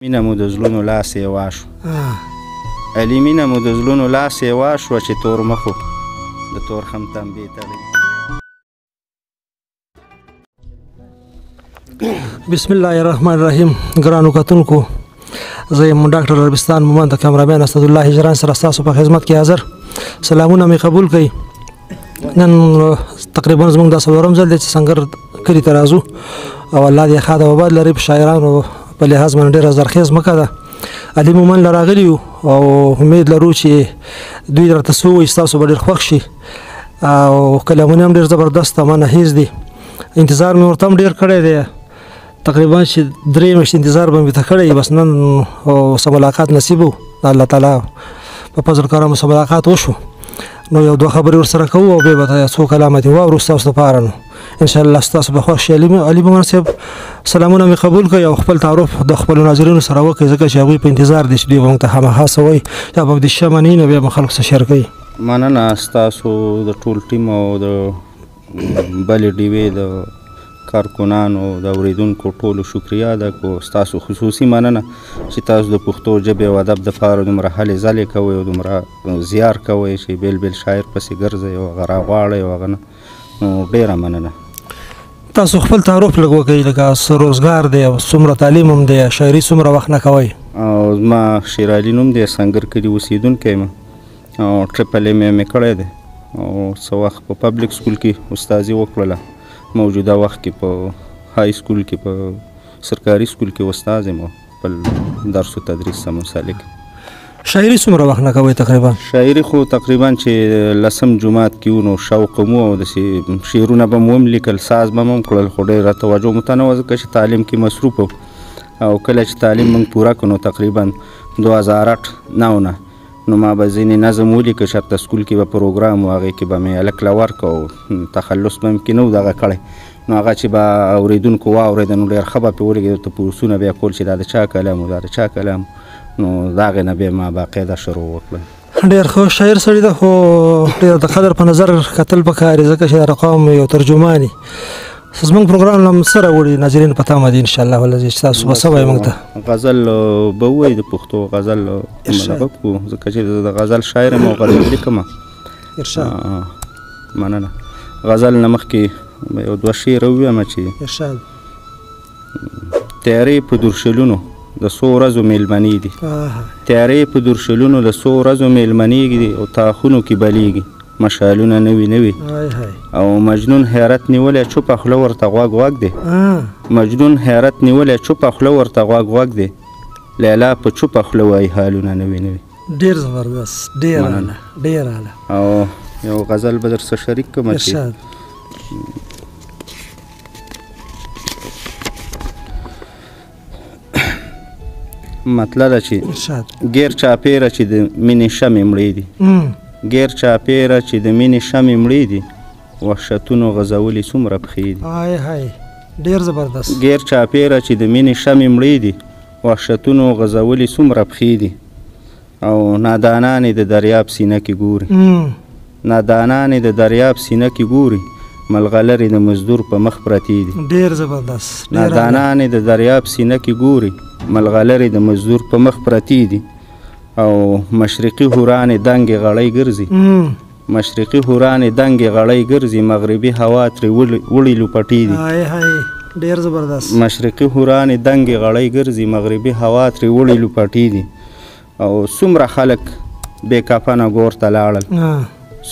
مینه مو د زړونو لاس یې واشو علي مینه مو د زړونو لاس یې واشوه چې تور مخو د تورخم تنبې تړي. بسم الله الرحمن الرحیم. ګرانو کتونکو، زه یم ډاکټر عربستان مومند، د کامرامین اسدالله هجران سره ستاسو په خدمت کې حاضر. سلامونه مې قبول کړئ. نن تقریبا زموږ دا څلورم ځل دی چې سنګر کلي ته راځو او الله دې ښه د وباد لري. په شاعرانو په لحاظ باندې ډېره زرخیز مکه ده. علي مومند له راغلي یو او امید لرو چې دوی درته څه ووایي، ستاسو به ډېر خوښ شي او کلامونه هم ډېر زبردست معنه هیز دي. انتظار مې ورته هم ډېر کړی دی، تقریبا چې 3 میاشتې انتظار به مې ته کړی. بس نن څه ملاقات نصیب و، الله تعالی په فضل کرم څه ملاقات وشو. نو یو دوه خبرې ورسره کوو او بیا به څو کلامات واورو ستاسو لپاره. نو انشاءالله ستاسو به خوښ شي. علي مومند صاحب، سلامونه مې قبول کړئ او خپل تعارف د خپلو ناظرینو سره وکړئ، ځکه چې هغوی په انتظار دي چې دوی به موږ ته خامخا څه وایي یا به د ښه مني، نو بیا به خلکو سره شیر کوي. مننه ستاسو د ټول ټیم او د بلې ډیوې د کارکنانو د اوریدونکو ټولو شکریه ده. کو ستاسو خصوصي مننه چې تاسو د پښتو ژبې او ادب دپاره دومره هلې ځلې کوئ او دومره زیار کوئ چې بیل بیل شاعر پسې ګرځئ او هغه راغواړئ او هغه نه. نو ډېره مننه. تاسو خپل تعارف لږ وکړئ، لکه څه روزګار دی او څومره تعلیم هم دی، شاعري څومره وخت نه کوئ؟ او زما شیر علي نوم دی، سنګر کلي اوسېدونکی یم او ټریپل ایم مې کړی دی او څه وخت په پبلک سکول کې استازي وکړله، موجوده وخت کې په های سکول کې په سرکاري سکول کې استاد یم او خپل درس و تدریس سره منسلک. شاعري څومره وخت نه کوئ تقریبا؟ شاعري خو تقریبا چې 10م جماعت کې وو نو شوق مو او داسې شعرونه به مو هم لیکل، ساز به مو هم کړل، خو ډېره توجه مو ته نه وه ځکه چې تعلیم کې مصروف وو. او کله چې تعلیم موږ پوره کړو نو تقریبا 2008 نه نو ما به ځینې نظم ولیکه، چېرته سکول کې به پروګرام و، هغې کې به مې هلک له ورکړه او تخلص به مې کې نه و دغه کړی. نو هغه چې به اورېدونکو واورېده نو ډېر ښه به پرې ولګېد، ورته پوسونه بیا کول چې دا د چا کلام و دا د چا کلام، نو د هغې نه بیا ما باقاعده شروع وکړه. ډېر ښه شاعر سړي ده، خو ډېر د قدر په نظر کتل پکار دي، ځکه چې دا رقم یو ترجمان دي. زموږ پروګرام هم څه راوړي ناظرین په تمه دي انشاءالله ولزي چې تاسو به څه وایئ موږ ته؟ غزل به ووایي، د پښتو غزل دغه کړو، ځکه چې د غزل شاعر یم او غزل لیکم. ارشاد. مننه. غزل نه مخکې یو 2 شعر ووایم چې ارشاد. تیارې په دورشلونو د څو ورځو میلمنې دي، تیارې په دورشلونو د څو ورځو میلمنې دي او تاخونو کې بلیږي مشالونه نوي نوي او مجنون حیرت نیولی چوپه خوله ورته غوږ غوږ دی، مجنون حیرت نیولی چوپه خوله ورته غوږ غوږ دی، لیلا په چوپه خوله وایي حالونه نوي نوي. ډېر زبردست، ډېر اعلی، ډېر اعلی. او یو غزل به درسره شریک کړم چې مطلب ده چې ګیر چاپېره چې د مینې شمې مړې دي، ګیر چاپېره چې د مینې شمې مړې دي، وحشتونو غځولې څومره پښې دي. ډېر زبردست. ګیر چاپېره چې د مینې شمې مړې دي، وحشتونو غځولې څومره پښې دي، او نادانانې د دریاب سینه کې ګوري، نادانانې د دریاب سینه کې ګوري، ملغلرې د مزدور په مخ پرتې دي. ډېر زبردست. نادانانې د دریاب سینه کې ګوري، ملغلرې د مزدور په مخ پرتې دي، او مشرقي هورانې دنګې غړۍ ګرځي، مشرقي هورانې دنګې غړۍ ګرځي، مغربي هوا ترې وړي لوپټې دي. ډېر زبردست. مشرقي هورانې دنګې غړۍ ګرځي، مغربي هوا ترې وړي لوپټې دي، او څومره خلک بې کفنه ګور ته لاړل،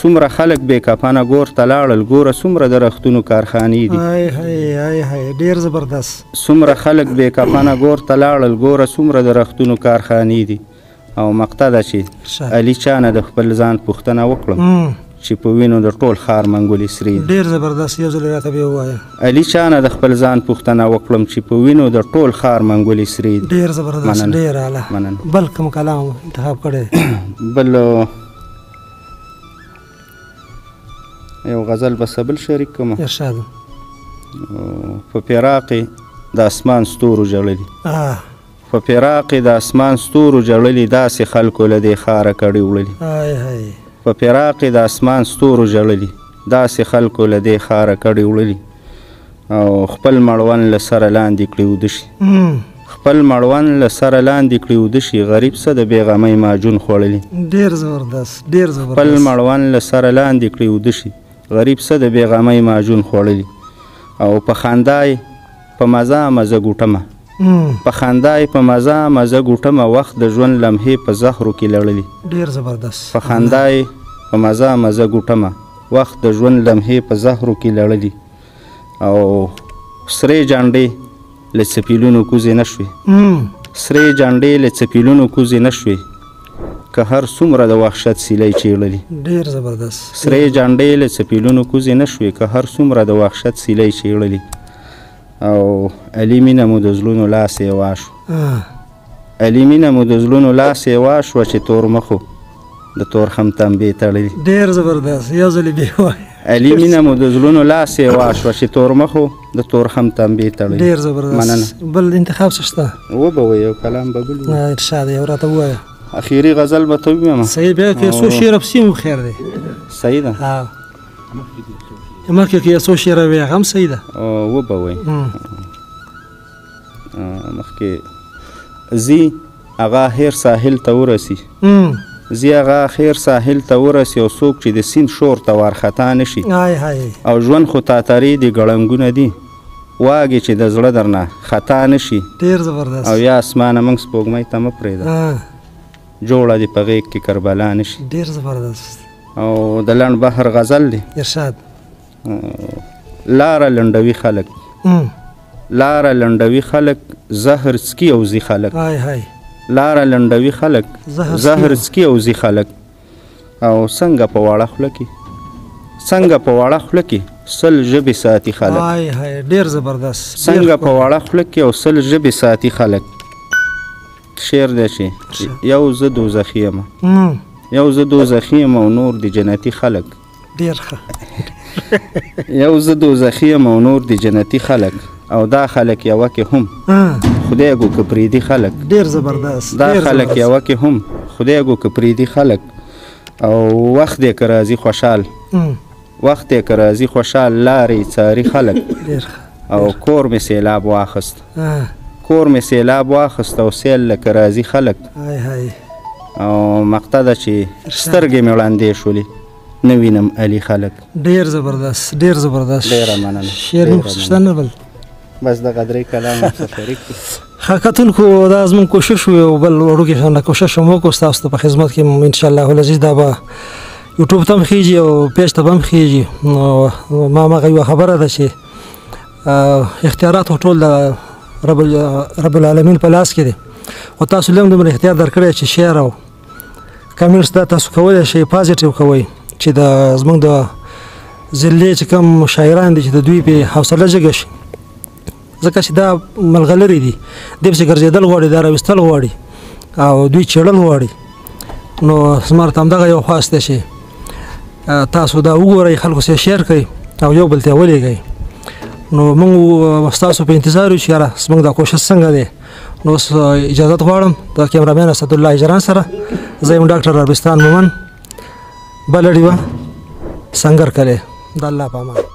څومره خلک بې کفنه ګور ته لاړل، ګوره څومره د رختونو کارخانې دي. ډېر زبردست. څومره خلک بې کفنه ګور ته لاړل، ګوره څومره د رختونو کارخانې دي. او مقطع ده چې علي چانه د خپل ځان پوښتنه وکړم چې په وینو د ټول ښار منګولې سرې دي. ډېر زبردست. یو ځل راته بیا ووایه. علي چانه د خپل ځان پوښتنه وکړم چې په وینو د ټول ښار منګولې سرې دي. ډېر زبردست، ډېر اعلی. مننه. بل کوم کلام انتخاب کړی؟ بل یو غزل به بل شریک کړم. ارشاد. په فراق د اسمان ستورو ژړلي، په فراق د اسمان ستورو ژړلي، داسې خلکو له دې ښاره کډې وړلي، په فراق د اسمان ستورو ژړلي، داسې خلکو له دې ښاره کډې وړلي، او خپل مړوند له سره لاندې کړي وده شي، خپل مړوند له سره لاندې کړي وده شي غریب څه د بېغمۍ ماجون خوړلي ډېر زبردست ډېر زبردست خپل مړوند له سره لاندې کړي وده شي غریب څه د بېغمۍ ماجون خوړلي او په خندا یې په مزه مزه ګوټمه په خندا یې په مزه مزه ګوټمه وخت د ژوند لمحې په زهرو کې لړلي ډېر زبردست په خندا یې په مزه مزه ګوټمه وخت د ژوند لمحې په زهرو کې لړلي او سرې جانډې له څپیلونو کوزې نه شوې سرې جانډې له څپیلونو کوزې نه شوې که هر څومره د وحشت سیلی چیړلي ډېر زبردست سرې جانډې له څپیلونو کوزې نه شوې که هر څومره د وحشت سیلی چیړلي او علي مینه مو د زړونو لاس یې واشو علي مینه مو د زړونو لاس یې واشوه چې تور مخو د تورخم تنبې تړلي ډېر زبردست یو ځلې بیا وایه علي مینه مو د زړونو لاس یې واشوه چې تور مخو د تورخم تنبې تړلي ډېر زبردست بل انتخاب څه شته وبه وایه یو کلام به بل ارشاد یو راته ووایه اخیری غزل به ته ووایم صحیح بیا که څو شعره پسې مو خیر دی صحیح ده مخکې که یو څو شعره وي هغه هم صحیح ده وبه وایي مخکې ځي هغه هیر ساحل ته ورسي ځي هغه خیر ساحل ته ورسي او څوک چې د سیند شور ته وارخطا نه شي او ژوند خو تاترې دي ګړنګونه دي واګې چې د زړه درنه خطا نه شي ډېر زبردست او یا اسمانه موږ سپوږمۍ ته مه پرېږده جوړه دې په غېږ کې کربلا نه شي ډېر زبردست او د لنډ بحر غزل دی ارشاد لاره لنډوي خلک لاره لنډوي خلک زهر څکي او ځي خلک لاره لنډوي خلک زهر څکي او ځي خلک او څنګه په واړه خوله کې څنګه په واړه خوله کې سل ژبې ساتي خلک ډېر زبردست څنګه په واړه خوله کې او سل ژبې ساتي خلک شعر دی چې یو زه دوزخي یم یو زه دوزخي یم او نور د جنتي خلک ډېر ښه یو زه دوزخي یم او نور د جنتي خلک او دا خلک یوه کې هم خدای ګو که پرېږدي خلک ډېر زبردست دا خلک یوه کې هم خدای ګو که پرېږدي خلک او وخت دی که راځي خوشحال وخت دی که راځي خوشحال لارې څاري خلک او کور مې سیلاب واخیست کور مې سیلاب واخیست او سیل لکه راځي خلک او مقطع ده چې سترګې مې وړاندې شولې نه وینم علي خلک ډېر زبردست ډېر زبردست ډېره مننه شعر نور څه شته نه بل بس دغه درې کلام ورسره شریک دي ښه کتونکو دا زموږ کوشش و یو بل وړوکی شانته کوشش هم وکړو ستاسو ته په خدمت کې انشاءالله العزیز دا به یوټیوب ته هم خیږي او پیج ته به هم خیږي نو ما همغه یوه خبره ده چې اختیارات خو ټول د رب العالمین په لاس کې دی خو تاسو له هم دومره اختیار درکړی چې شعر او کمنټس دا تاسو کولی شئ پازیټیو کوئ چې د زموږ د ضلعې چې کوم شاعران دي چې د دوی پې حوصله جګه شي ځکه چې دا ملغلرې دي دې پسې ګرځېدل غواړي دا راویستل غواړي او دوی چیړل غواړي نو زما ورته همدغه یو خواست دی چې تاسو دا وګورئ خلکو سره شیر کړئ او یو بل ته ولیږئ نو موږ ستاسو په انتظار یو چې یاره زموږ دا کوشش څنګه دی نو اوس اجازت غواړم د کیمرامین اسدالله اجران سره زه یم ډاکټر عربستان مومن بله ډیوه سنګر کلی د الله په امان